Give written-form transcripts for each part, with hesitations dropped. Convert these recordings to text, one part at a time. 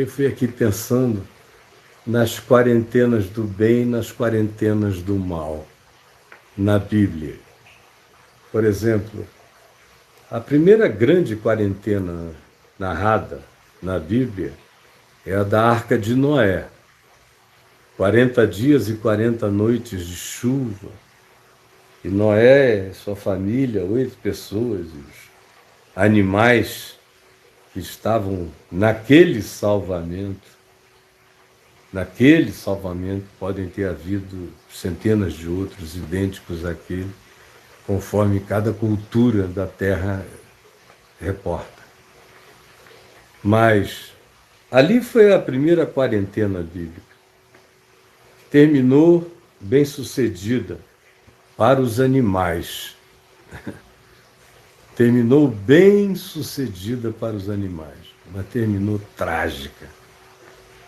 Fui aqui pensando nas quarentenas do bem e nas quarentenas do mal na Bíblia. Por exemplo, a primeira grande quarentena narrada na Bíblia é a da Arca de Noé. 40 dias e 40 noites de chuva. E Noé e sua família, 8 pessoas, os animais que estavam naquele salvamento podem ter havido centenas de outros idênticos àquele, conforme cada cultura da terra reporta. Mas ali foi a primeira quarentena bíblica. Terminou bem sucedida para os animais. Terminou bem sucedida para os animais, mas terminou trágica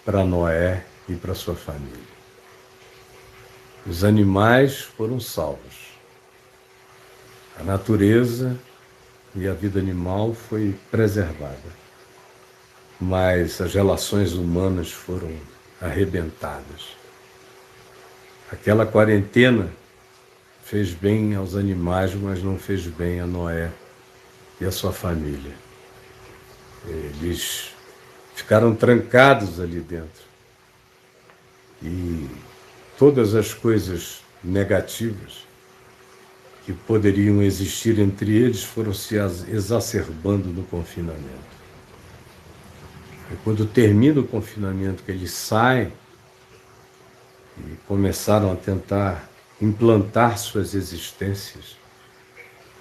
para Noé e para sua família. Os animais foram salvos. A natureza e a vida animal foi preservada, mas as relações humanas foram arrebentadas. Aquela quarentena fez bem aos animais, mas não fez bem a Noé e a sua família. Eles ficaram trancados ali dentro. E todas as coisas negativas que poderiam existir entre eles foram se exacerbando no confinamento. E quando termina o confinamento, que eles saem e começaram a tentar implantar suas existências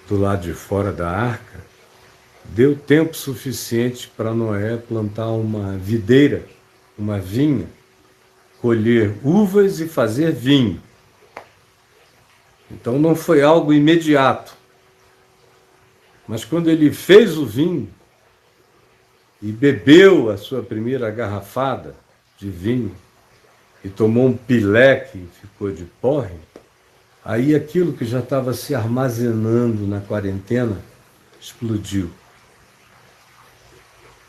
do lado de fora da arca, deu tempo suficiente para Noé plantar uma videira, uma vinha, colher uvas e fazer vinho. Então não foi algo imediato. Mas quando ele fez o vinho e bebeu a sua primeira garrafada de vinho e tomou um pileque e ficou de porre, aí aquilo que já estava se armazenando na quarentena explodiu.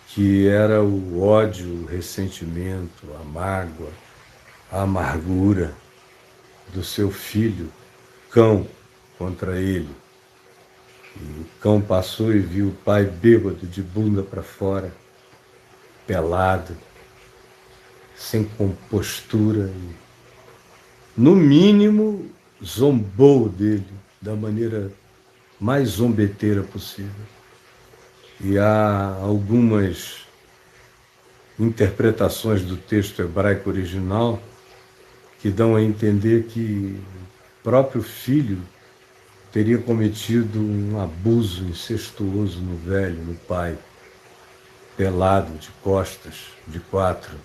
Que era o ódio, o ressentimento, a mágoa, a amargura do seu filho, Cão, contra ele. E o cão passou e viu o pai bêbado, de bunda para fora, pelado, sem compostura. E, no mínimo, zombou dele da maneira mais zombeteira possível. E há algumas interpretações do texto hebraico original que dão a entender que o próprio filho teria cometido um abuso incestuoso no velho, no pai, pelado, de costas, de quatro,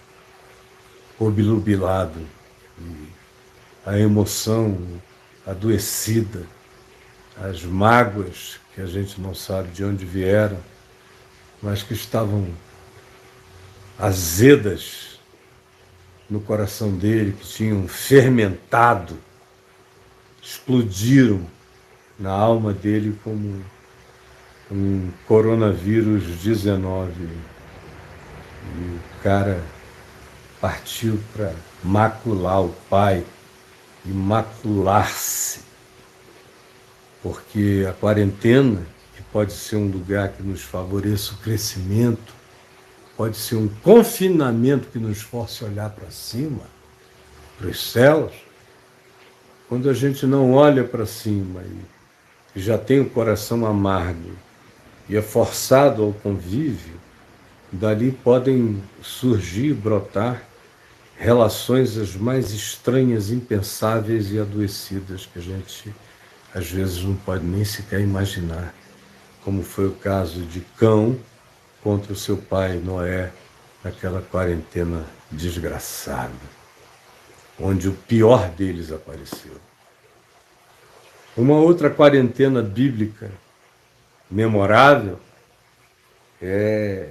obnubilado, e a emoção adoecida, as mágoas que a gente não sabe de onde vieram, mas que estavam azedas no coração dele, que tinham fermentado, explodiram na alma dele como um coronavírus 19. E o cara partiu para macular o pai e macular-se, porque a quarentena, que pode ser um lugar que nos favoreça o crescimento, pode ser um confinamento que nos force a olhar para cima, para os céus. Quando a gente não olha para cima e já tem o coração amargo e é forçado ao convívio, dali podem surgir, brotar relações as mais estranhas, impensáveis e adoecidas que a gente às vezes não pode nem sequer imaginar, como foi o caso de Cão contra o seu pai Noé, naquela quarentena desgraçada, onde o pior deles apareceu. Uma outra quarentena bíblica memorável é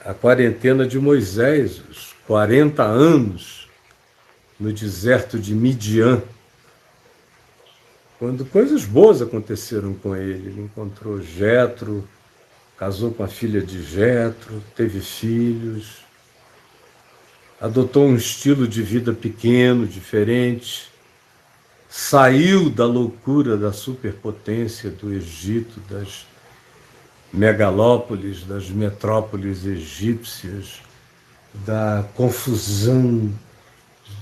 a quarentena de Moisés, os 40 anos no deserto de Midian, quando coisas boas aconteceram com ele. Ele encontrou Jetro, casou com a filha de Jetro, teve filhos, adotou um estilo de vida pequeno, diferente, saiu da loucura da superpotência do Egito, das megalópolis, das metrópoles egípcias, da confusão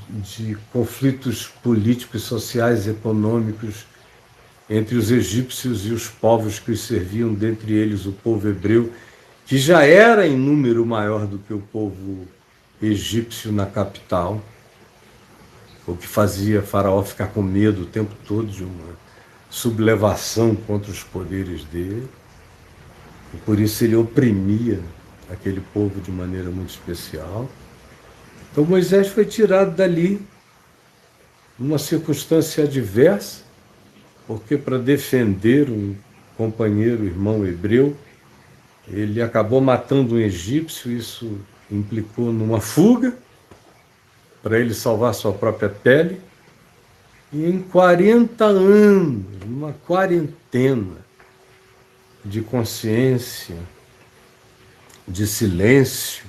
de conflitos políticos, sociais e econômicos entre os egípcios e os povos que os serviam, dentre eles o povo hebreu, que já era em número maior do que o povo egípcio na capital, o que fazia Faraó ficar com medo o tempo todo de uma sublevação contra os poderes dele, e por isso ele oprimia aquele povo de maneira muito especial. Então Moisés foi tirado dali, numa circunstância adversa, porque para defender um companheiro, irmão hebreu, ele acabou matando um egípcio, isso implicou numa fuga, para ele salvar sua própria pele, e em 40 anos, numa quarentena de consciência, de silêncio,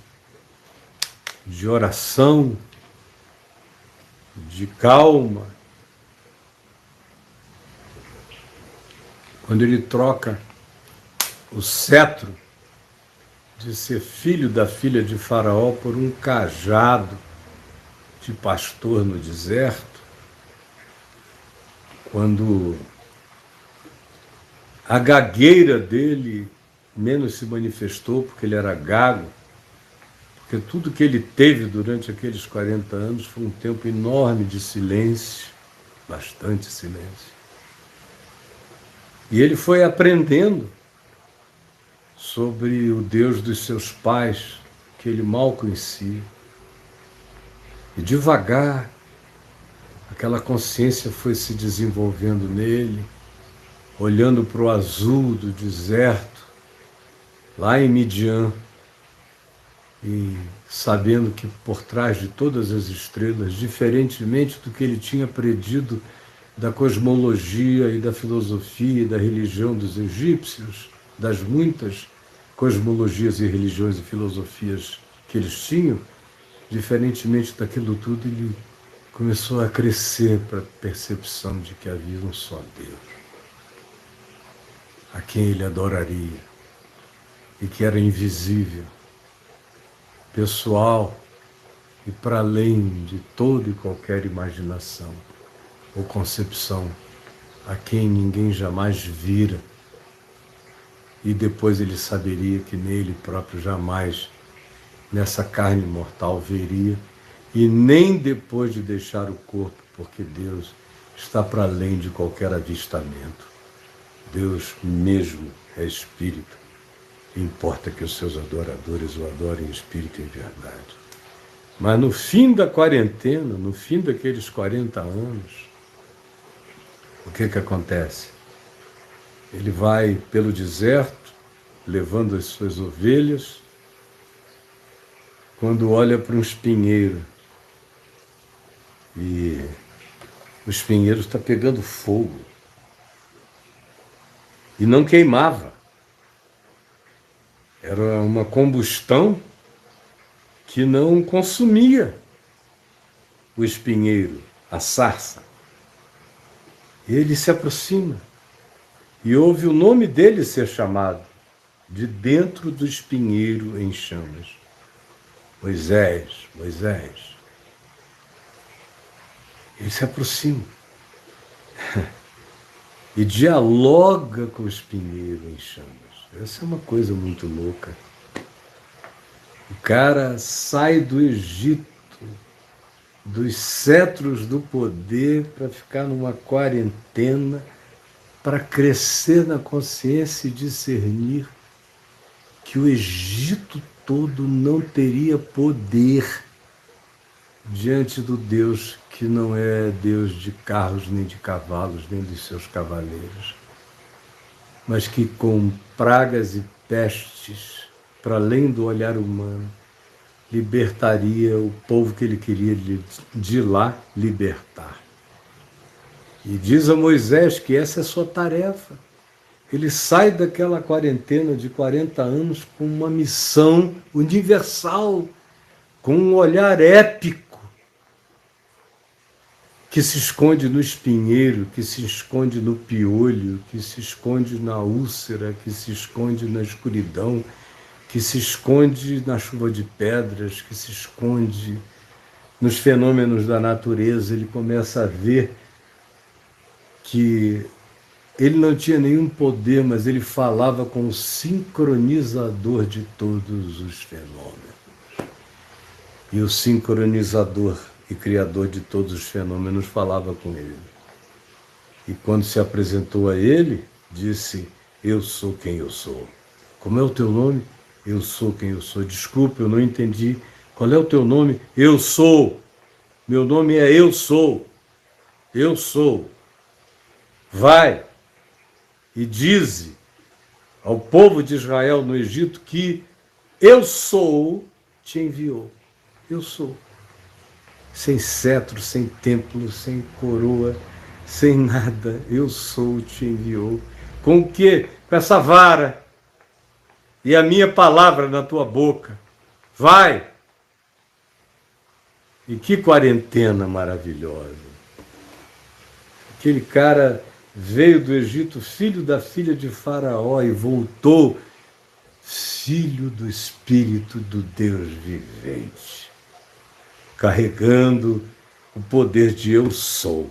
de oração, de calma, quando ele troca o cetro de ser filho da filha de Faraó por um cajado de pastor no deserto, quando a gagueira dele menos se manifestou porque ele era gago, porque tudo que ele teve durante aqueles 40 anos foi um tempo enorme de silêncio, bastante silêncio. E ele foi aprendendo sobre o Deus dos seus pais, que ele mal conhecia. E devagar, aquela consciência foi se desenvolvendo nele, olhando para o azul do deserto, lá em Midian, e sabendo que por trás de todas as estrelas, diferentemente do que ele tinha aprendido da cosmologia e da filosofia e da religião dos egípcios, das muitas cosmologias e religiões e filosofias que eles tinham, diferentemente daquilo tudo, ele começou a crescer para a percepção de que havia um só Deus, a quem ele adoraria, e que era invisível, pessoal e para além de toda e qualquer imaginação ou concepção, a quem ninguém jamais vira, e depois ele saberia que nele próprio jamais, nessa carne mortal, veria, e nem depois de deixar o corpo, porque Deus está para além de qualquer avistamento. Deus mesmo é Espírito, importa que os seus adoradores o adorem em espírito e em verdade. Mas no fim da quarentena, no fim daqueles 40 anos, o que acontece? Ele vai pelo deserto, levando as suas ovelhas, quando olha para um espinheiro, e o espinheiro está pegando fogo, e não queimava. Era uma combustão que não consumia o espinheiro, a sarça. E ele se aproxima e ouve o nome dele ser chamado de dentro do espinheiro em chamas. Moisés, Moisés. Ele se aproxima e dialoga com o espinheiro em chamas. Essa é uma coisa muito louca. O cara sai do Egito, dos cetros do poder, para ficar numa quarentena, para crescer na consciência e discernir que o Egito todo não teria poder diante do Deus que não é Deus de carros, nem de cavalos, nem dos seus cavaleiros, mas que com pragas e pestes, para além do olhar humano, libertaria o povo que ele queria de lá libertar. E diz a Moisés que essa é a sua tarefa, ele sai daquela quarentena de 40 anos com uma missão universal, com um olhar épico, que se esconde no espinheiro, que se esconde no piolho, que se esconde na úlcera, que se esconde na escuridão, que se esconde na chuva de pedras, que se esconde nos fenômenos da natureza. Ele começa a ver que ele não tinha nenhum poder, mas ele falava com o sincronizador de todos os fenômenos. E o sincronizador e criador de todos os fenômenos falava com ele. E quando se apresentou a ele, disse: eu sou quem eu sou. Como é o teu nome? Eu sou quem eu sou. Desculpe, eu não entendi. Qual é o teu nome? Eu sou. Meu nome é Eu Sou. Eu sou. Vai e dize ao povo de Israel no Egito que eu sou te enviou. Eu sou. Sem cetro, sem templo, sem coroa, sem nada. Eu sou te enviou. Com o quê? Com essa vara e a minha palavra na tua boca. Vai! E que quarentena maravilhosa. Aquele cara veio do Egito, filho da filha de Faraó, e voltou filho do Espírito do Deus vivente, carregando o poder de eu sou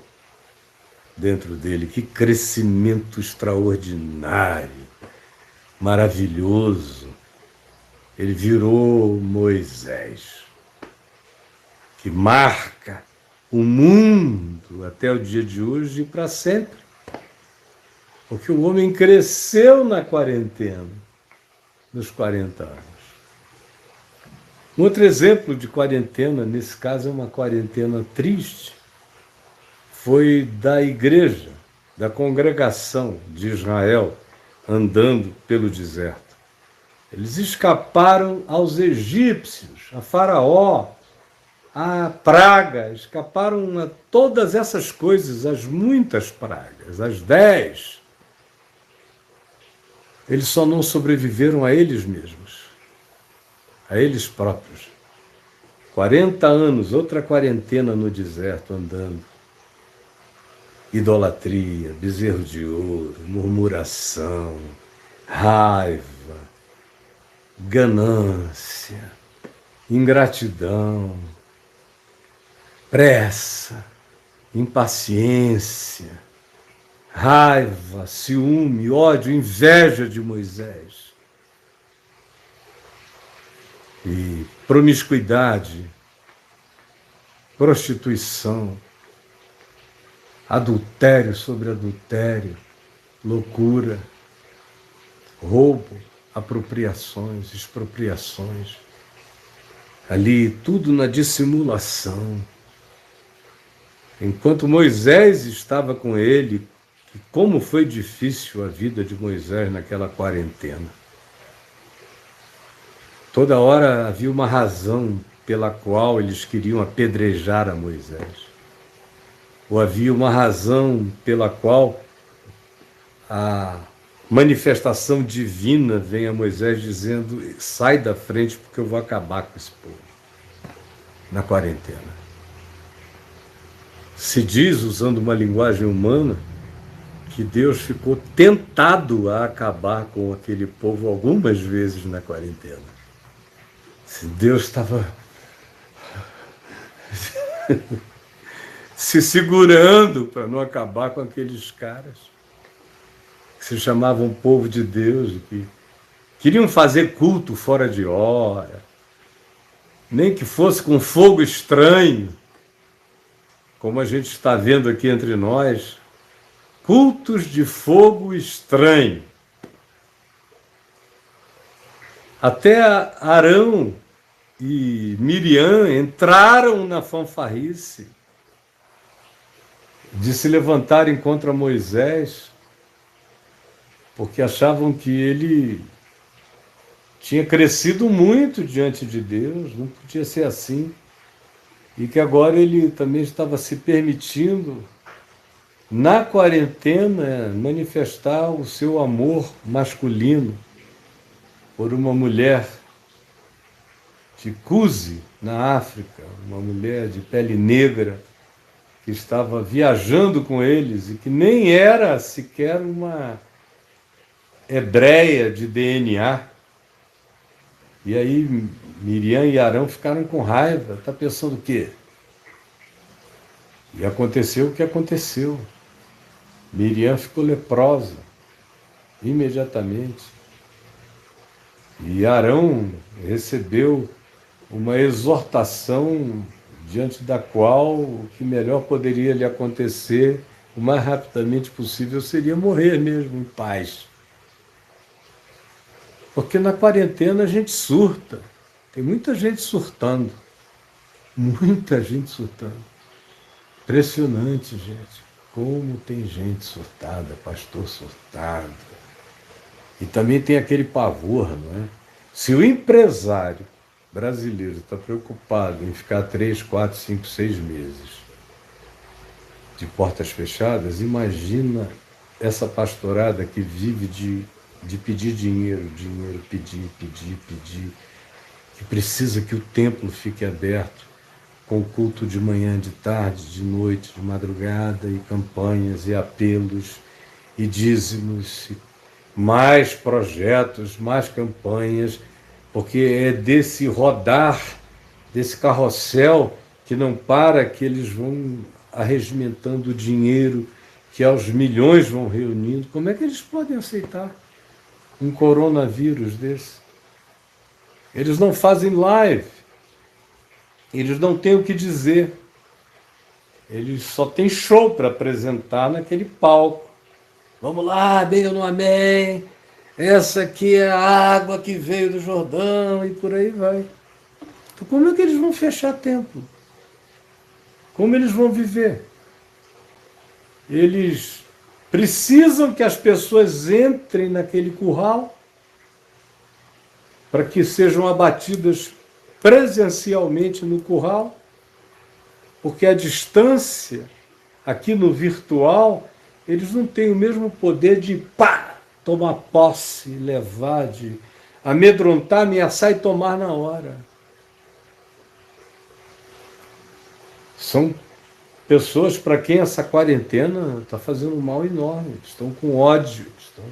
dentro dele. Que crescimento extraordinário, maravilhoso. Ele virou Moisés, que marca o mundo até o dia de hoje e para sempre. Porque o homem cresceu na quarentena, nos 40 anos. Um outro exemplo de quarentena, nesse caso é uma quarentena triste, foi da igreja, da congregação de Israel, andando pelo deserto. Eles escaparam aos egípcios, a Faraó, a praga, escaparam a todas essas coisas, as muitas pragas, as 10. Eles só não sobreviveram a eles mesmos, a eles próprios. 40 anos, outra quarentena no deserto, andando. Idolatria, bezerro de ouro, murmuração, raiva, ganância, ingratidão, pressa, impaciência, raiva, ciúme, ódio, inveja de Moisés. E promiscuidade, prostituição, adultério sobre adultério, loucura, roubo, apropriações, expropriações. Ali tudo na dissimulação. Enquanto Moisés estava com ele, como foi difícil a vida de Moisés naquela quarentena. Toda hora havia uma razão pela qual eles queriam apedrejar a Moisés. Ou havia uma razão pela qual a manifestação divina vem a Moisés dizendo: sai da frente porque eu vou acabar com esse povo. Na quarentena. Se diz, usando uma linguagem humana, que Deus ficou tentado a acabar com aquele povo algumas vezes na quarentena. Se Deus estava se segurando para não acabar com aqueles caras que se chamavam povo de Deus, que queriam fazer culto fora de hora, nem que fosse com fogo estranho, como a gente está vendo aqui entre nós, cultos de fogo estranho. Até Arão e Miriam entraram na fanfarrice de se levantarem contra Moisés, porque achavam que ele tinha crescido muito diante de Deus, não podia ser assim, e que agora ele também estava se permitindo na quarentena, manifestar o seu amor masculino por uma mulher de Cusi, na África, uma mulher de pele negra, que estava viajando com eles e que nem era sequer uma hebreia de DNA. E aí Miriam e Arão ficaram com raiva. Está pensando o quê? E aconteceu o que aconteceu. Miriam ficou leprosa imediatamente. E Arão recebeu uma exortação diante da qual o que melhor poderia lhe acontecer o mais rapidamente possível seria morrer mesmo em paz. Porque na quarentena a gente surta. Tem muita gente surtando. Muita gente surtando. Impressionante, gente. Como tem gente surtada, pastor surtado. E também tem aquele pavor, não é? Se o empresário brasileiro está preocupado em ficar 3, 4, 5, 6 meses de portas fechadas, imagina essa pastorada que vive de pedir dinheiro, pedir, que precisa que o templo fique aberto, com culto de manhã, de tarde, de noite, de madrugada, e campanhas, e apelos, e dízimos, e mais projetos, mais campanhas, porque é desse rodar, desse carrossel que não para, que eles vão arregimentando o dinheiro, que aos milhões vão reunindo. Como é que eles podem aceitar um coronavírus desse? Eles não fazem live, eles não têm o que dizer, eles só têm show para apresentar naquele palco. Vamos lá, amém ou não amém? Essa aqui é a água que veio do Jordão e por aí vai. Então como é que eles vão fechar templo? Como eles vão viver? Eles precisam que as pessoas entrem naquele curral para que sejam abatidas presencialmente no curral, porque a distância, aqui no virtual, eles não têm o mesmo poder de tomar posse, levar, de amedrontar, ameaçar e tomar na hora. São pessoas para quem essa quarentena está fazendo um mal enorme, estão com ódio, estão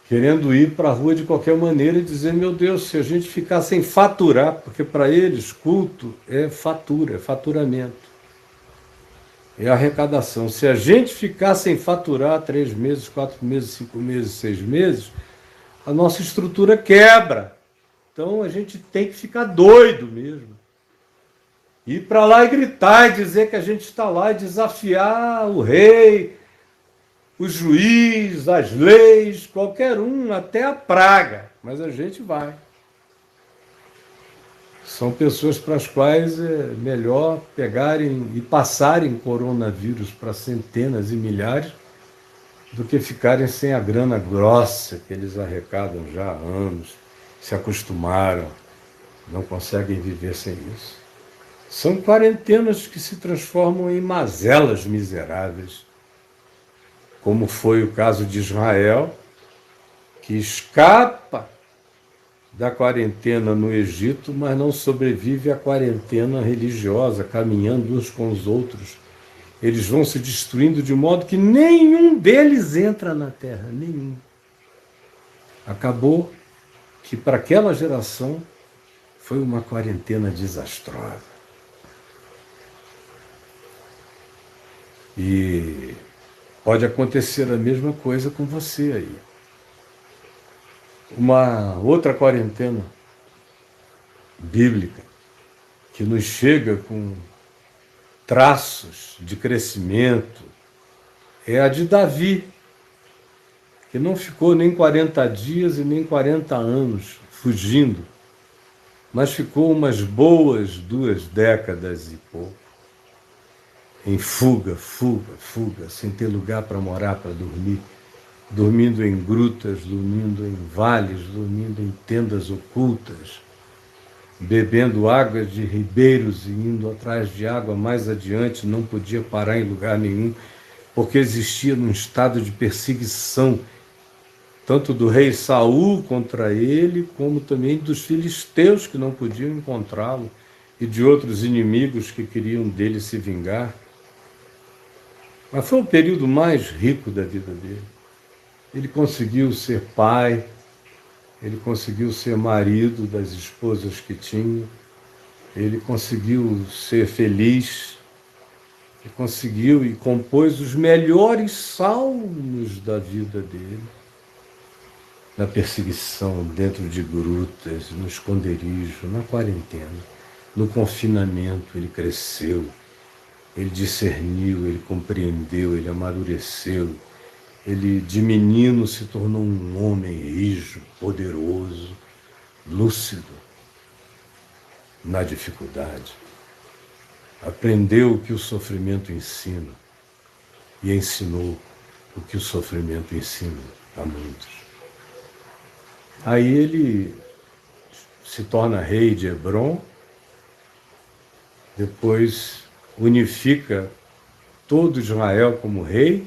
querendo ir para a rua de qualquer maneira e dizer, meu Deus, se a gente ficar sem faturar, porque para eles culto é fatura, é faturamento, é arrecadação. Se a gente ficar sem faturar 3 meses, 4 meses, 5 meses, 6 meses, a nossa estrutura quebra. Então a gente tem que ficar doido mesmo. Ir para lá e gritar e dizer que a gente está lá e desafiar o rei, o juiz, as leis, qualquer um, até a praga, mas a gente vai. São pessoas para as quais é melhor pegarem e passarem coronavírus para centenas e milhares do que ficarem sem a grana grossa que eles arrecadam já há anos, se acostumaram, não conseguem viver sem isso. São quarentenas que se transformam em mazelas miseráveis, como foi o caso de Israel, que escapa da quarentena no Egito, mas não sobrevive à quarentena religiosa, caminhando uns com os outros. Eles vão se destruindo de modo que nenhum deles entra na terra, nenhum. Acabou que para aquela geração foi uma quarentena desastrosa. E pode acontecer a mesma coisa com você aí. Uma outra quarentena bíblica que nos chega com traços de crescimento é a de Davi, que não ficou nem 40 dias e nem 40 anos fugindo, mas ficou umas boas 2 décadas e pouco em fuga, sem ter lugar para morar, para dormir, dormindo em grutas, dormindo em vales, dormindo em tendas ocultas, bebendo água de ribeiros e indo atrás de água mais adiante, não podia parar em lugar nenhum, porque existia num estado de perseguição, tanto do rei Saul contra ele, como também dos filisteus que não podiam encontrá-lo e de outros inimigos que queriam dele se vingar. Mas foi o período mais rico da vida dele. Ele conseguiu ser pai, ele conseguiu ser marido das esposas que tinha, ele conseguiu ser feliz, ele conseguiu e compôs os melhores salmos da vida dele. Na perseguição, dentro de grutas, no esconderijo, na quarentena, no confinamento, ele cresceu, ele discerniu, ele compreendeu, ele amadureceu. Ele, de menino, se tornou um homem rijo, poderoso, lúcido, na dificuldade. Aprendeu o que o sofrimento ensina e ensinou o que o sofrimento ensina a muitos. Aí ele se torna rei de Hebrom, depois unifica todo Israel como rei,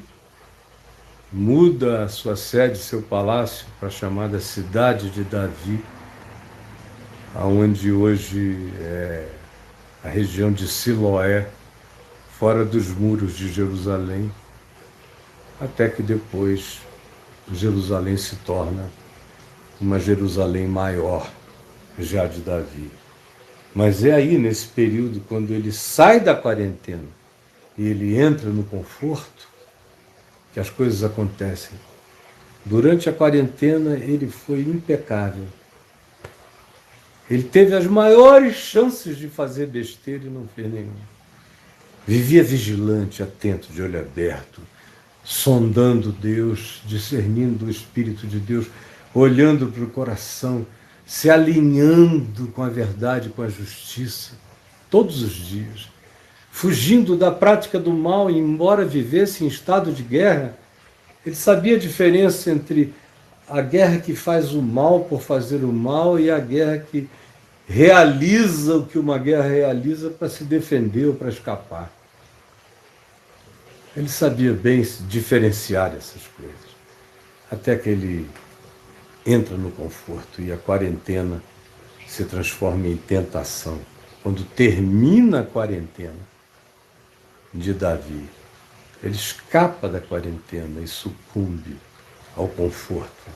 muda a sua sede, seu palácio, para a chamada Cidade de Davi, aonde hoje é a região de Siloé, fora dos muros de Jerusalém, até que depois Jerusalém se torna uma Jerusalém maior, já de Davi. Mas é aí, nesse período, quando ele sai da quarentena e ele entra no conforto, que as coisas acontecem. Durante a quarentena, ele foi impecável. Ele teve as maiores chances de fazer besteira e não fez nenhuma. Vivia vigilante, atento, de olho aberto, sondando Deus, discernindo o Espírito de Deus, olhando para o coração, se alinhando com a verdade, com a justiça, todos os dias. Fugindo da prática do mal, embora vivesse em estado de guerra, ele sabia a diferença entre a guerra que faz o mal por fazer o mal e a guerra que realiza o que uma guerra realiza para se defender ou para escapar. Ele sabia bem diferenciar essas coisas, até que ele entra no conforto e a quarentena se transforma em tentação. Quando termina a quarentena de Davi, ele escapa da quarentena e sucumbe ao conforto,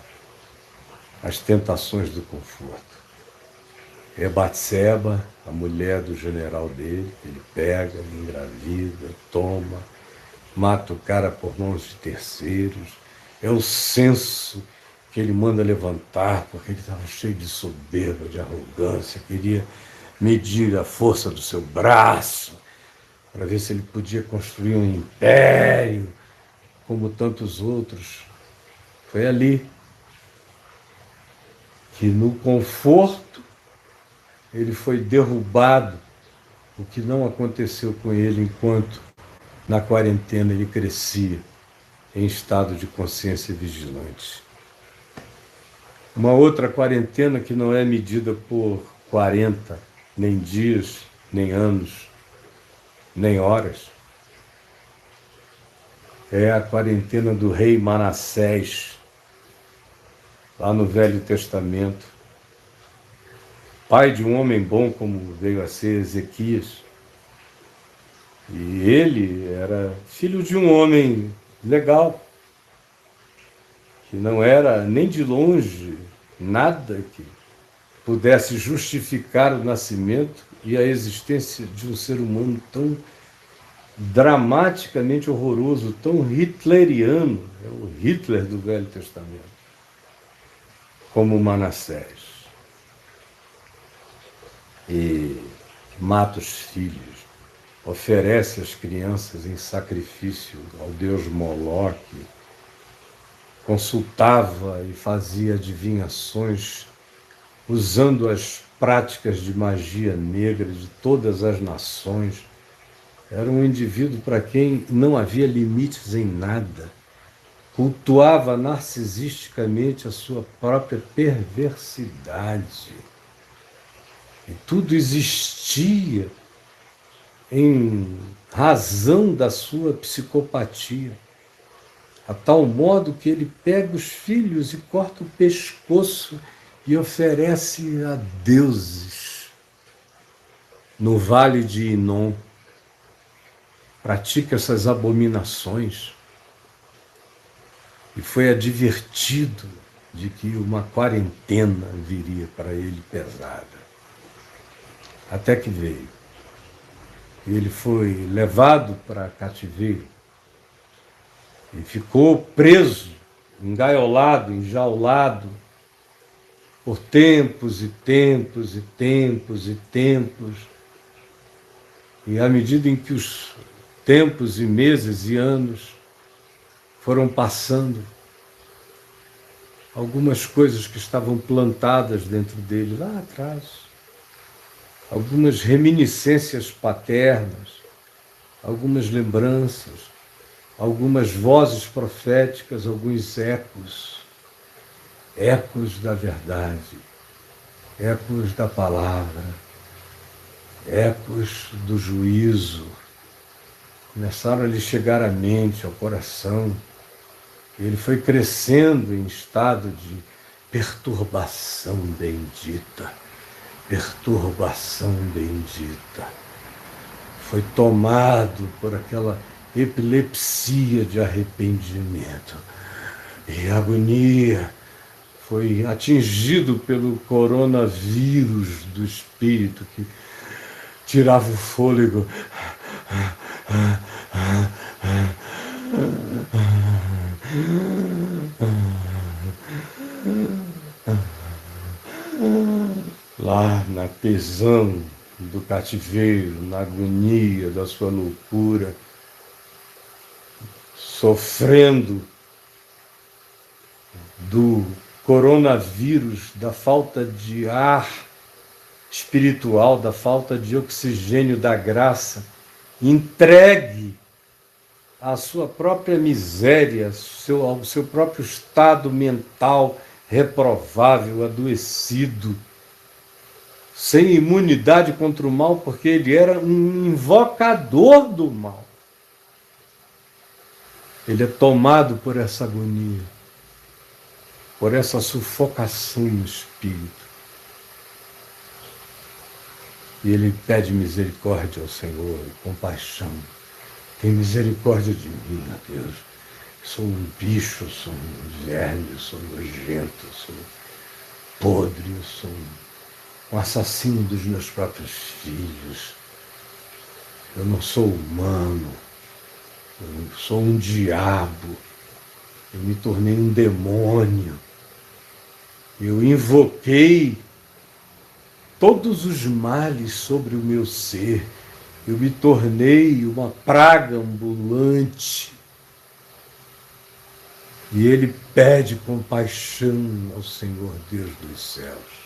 às tentações do conforto. É Batseba, a mulher do general dele, ele pega, engravida, toma, mata o cara por mãos de terceiros. É o censo que ele manda levantar, porque ele estava cheio de soberba, de arrogância, queria medir a força do seu braço, para ver se ele podia construir um império, como tantos outros. Foi ali que, no conforto, ele foi derrubado, o que não aconteceu com ele enquanto, na quarentena, ele crescia em estado de consciência vigilante. Uma outra quarentena que não é medida por 40, nem dias, nem anos, nem horas, é a quarentena do rei Manassés, lá no Velho Testamento, pai de um homem bom como veio a ser Ezequias. E ele era filho de um homem legal, que não era nem de longe nada que pudesse justificar o nascimento e a existência de um ser humano tão dramaticamente horroroso, tão hitleriano, é o Hitler do Velho Testamento, como Manassés. E mata os filhos, oferece as crianças em sacrifício ao deus Moloque, consultava e fazia adivinhações usando as práticas de magia negra de todas as nações. Era um indivíduo para quem não havia limites em nada. Cultuava narcisisticamente a sua própria perversidade. E tudo existia em razão da sua psicopatia, a tal modo que ele pega os filhos e corta o pescoço e oferece a deuses no vale de Inom. Pratica essas abominações e foi advertido de que uma quarentena viria para ele pesada. Até que veio. Ele foi levado para cativeiro e ficou preso, engaiolado, enjaulado, por tempos e tempos e tempos e tempos. E à medida em que os tempos e meses e anos foram passando, algumas coisas que estavam plantadas dentro dele lá atrás, algumas reminiscências paternas, algumas lembranças, algumas vozes proféticas, alguns ecos da verdade, ecos da palavra, ecos do juízo, começaram a lhe chegar à mente, ao coração. E ele foi crescendo em estado de perturbação bendita, perturbação bendita. Foi tomado por aquela epilepsia de arrependimento e agonia. Foi atingido pelo coronavírus do espírito que tirava o fôlego. Lá na prisão do cativeiro, na agonia da sua loucura, sofrendo do coronavírus, da falta de ar espiritual, da falta de oxigênio da graça, entregue à sua própria miséria, ao seu próprio estado mental reprovável, adoecido, sem imunidade contra o mal, porque ele era um invocador do mal. Ele é tomado por essa agonia, por essa sufocação no espírito. E ele pede misericórdia ao Senhor, compaixão. Tem misericórdia de mim, ó Deus. Sou um bicho, sou um verme, sou nojento, sou podre, sou um assassino dos meus próprios filhos. Eu não sou humano, eu sou um diabo. Eu me tornei um demônio. Eu invoquei todos os males sobre o meu ser. Eu me tornei uma praga ambulante. E ele pede compaixão ao Senhor Deus dos céus.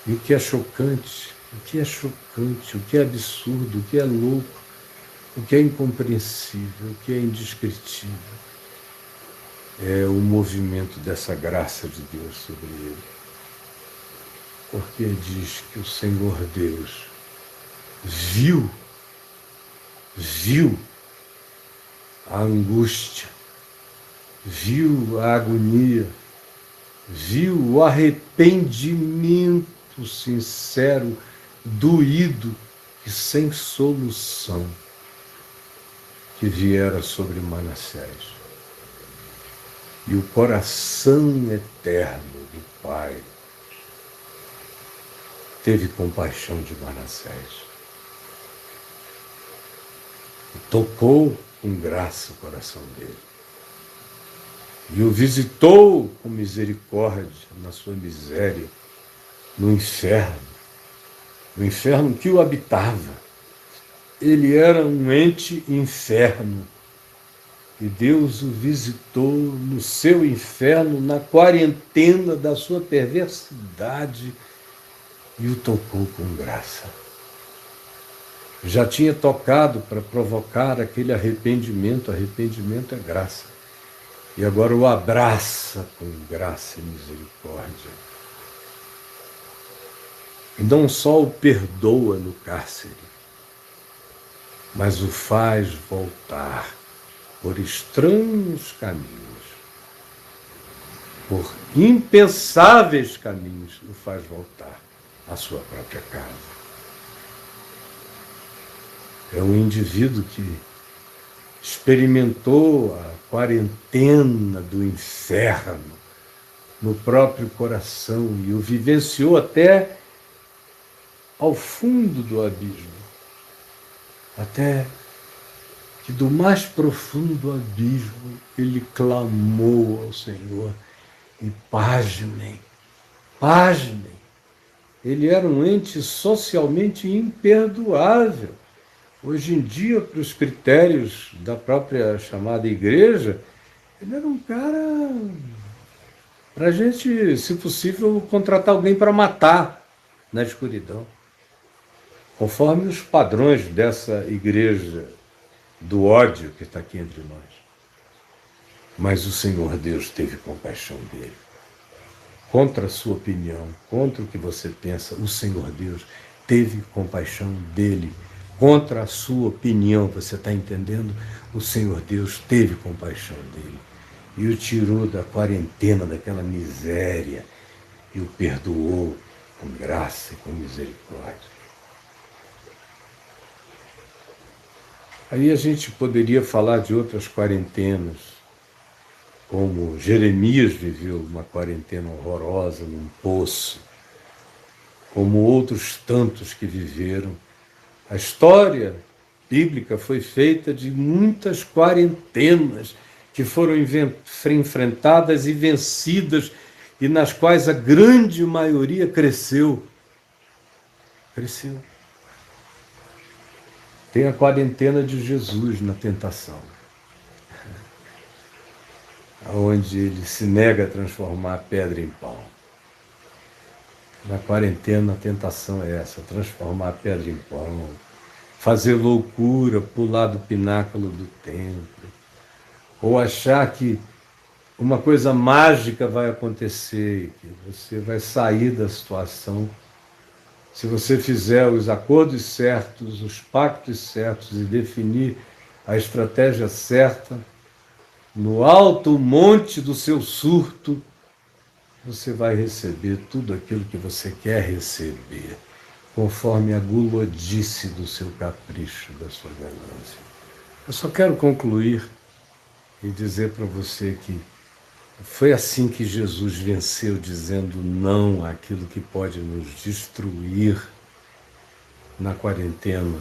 E o que é chocante, o que é absurdo, o que é louco, o que é incompreensível, o que é indescritível, é o movimento dessa graça de Deus sobre ele. Porque diz que o Senhor Deus viu a angústia, viu a agonia, viu o arrependimento sincero, doído e sem solução que viera sobre Manassés. E o coração eterno do Pai teve compaixão de Manassés. E tocou com graça o coração dele. E o visitou com misericórdia na sua miséria, no inferno que o habitava. Ele era um ente inferno. E Deus o visitou no seu inferno, na quarentena da sua perversidade, e o tocou com graça. Já tinha tocado para provocar aquele arrependimento é graça. E agora o abraça com graça e misericórdia. E não só o perdoa no cárcere, mas o faz voltar por estranhos caminhos, por impensáveis caminhos, o faz voltar à sua própria casa. É um indivíduo que experimentou a quarentena do inferno no próprio coração e o vivenciou até ao fundo do abismo, até que do mais profundo abismo ele clamou ao Senhor e pasmem, pasmem. Ele era um ente socialmente imperdoável. Hoje em dia, para os critérios da própria chamada igreja, ele era um cara para a gente, se possível, contratar alguém para matar na escuridão. Conforme os padrões dessa igreja do ódio que está aqui entre nós. Mas o Senhor Deus teve compaixão dele. Contra a sua opinião, contra o que você pensa, o Senhor Deus teve compaixão dele. Contra a sua opinião, você está entendendo? O Senhor Deus teve compaixão dele. E o tirou da quarentena, daquela miséria, e o perdoou com graça e com misericórdia. Aí a gente poderia falar de outras quarentenas, como Jeremias viveu uma quarentena horrorosa num poço, como outros tantos que viveram. A história bíblica foi feita de muitas quarentenas que foram enfrentadas e vencidas e nas quais a grande maioria cresceu. Cresceu. Tem a quarentena de Jesus na tentação, onde ele se nega a transformar a pedra em pão. Na quarentena a tentação é essa, transformar a pedra em pão, fazer loucura, pular do pináculo do templo, ou achar que uma coisa mágica vai acontecer, que você vai sair da situação se você fizer os acordos certos, os pactos certos e definir a estratégia certa, no alto monte do seu surto, você vai receber tudo aquilo que você quer receber, conforme a gulodice do seu capricho, da sua ganância. Eu só quero concluir e dizer para você que foi assim que Jesus venceu, dizendo não àquilo que pode nos destruir na quarentena